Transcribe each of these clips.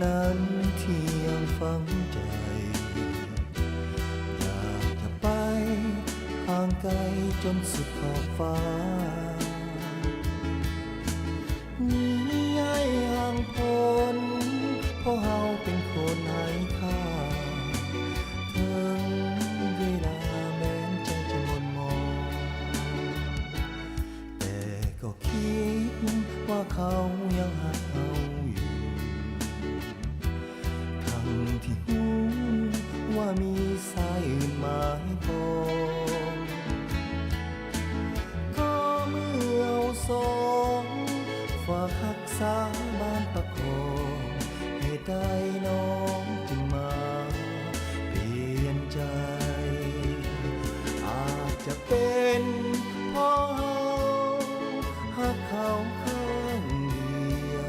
นั้นที่ยังฝังใจอยากจะไปห่างไกลจนสุดขอบฟ้าหนีให้ห่างพ้นเพราะเฮาเป็นคนให้ค่าถึงเวลาแม้นใจจะหม่นหมองแต่ก็คิดว่าเขายังหาเราอยู่ทั้งที่หูว่ามีสายอื่นหมายปองก็เมื่อเอาสองฝากรักษาบ้านประคองเหตุใดน้องจึงมาเปลี่ยนใจอาจจะเป็นเพราะเฮาหักเขาข้างเดียว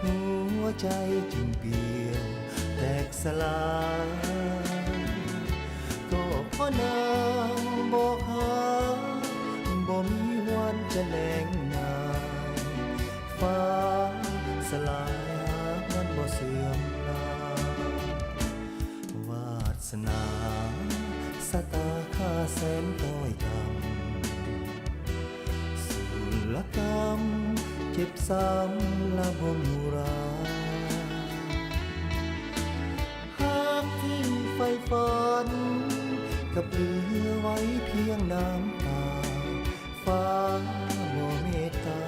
หัวใจจึงเปี่ยวแตกสลายก็เพราะนางบอกหาบ่มีวันจะแหน่งนายฟ้าสลายหากมันบ่เสื่อมลาวาสนาสตาค่าแสนต้อยต่ำสุลกรรมเจ็บซ้ำละบ่มูราหากที่ไฟฝันกับเหลือไว้เพียงน้ำตาฟ้าบ่เมตตา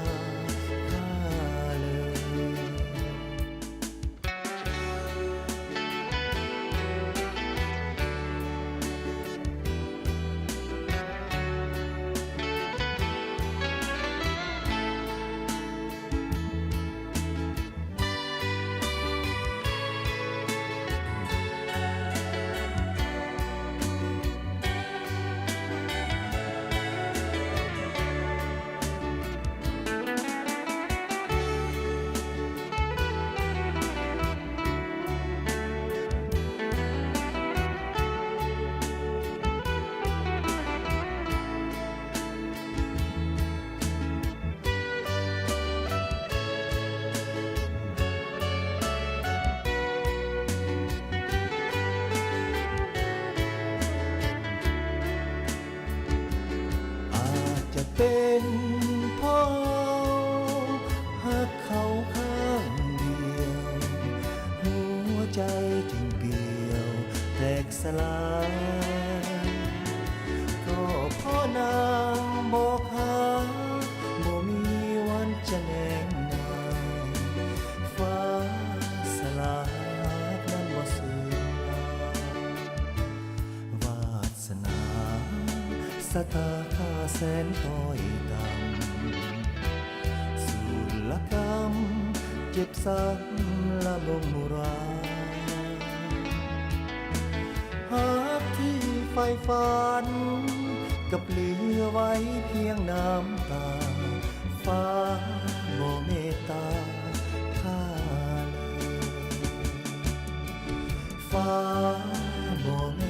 ข้าเลยเป็นเพราะหักเขาข้างเดียวหัวใจจึงเปี่ยวแตกสลายก็เพราะนางบอกหาบ่มีวันจะแน่งนายฟ้าสลายหากนั้นบ่เสื่อมลาวาสนาสตาค่าแสนต้อยต่ำสุลกรรมเจ็บซ้ำละบ่มูราหากที่ไฟฝันกับเหลือไว้เพียงน้ำตาฟ้าบ่เมตตาข้าเลยฟ้าบ่เม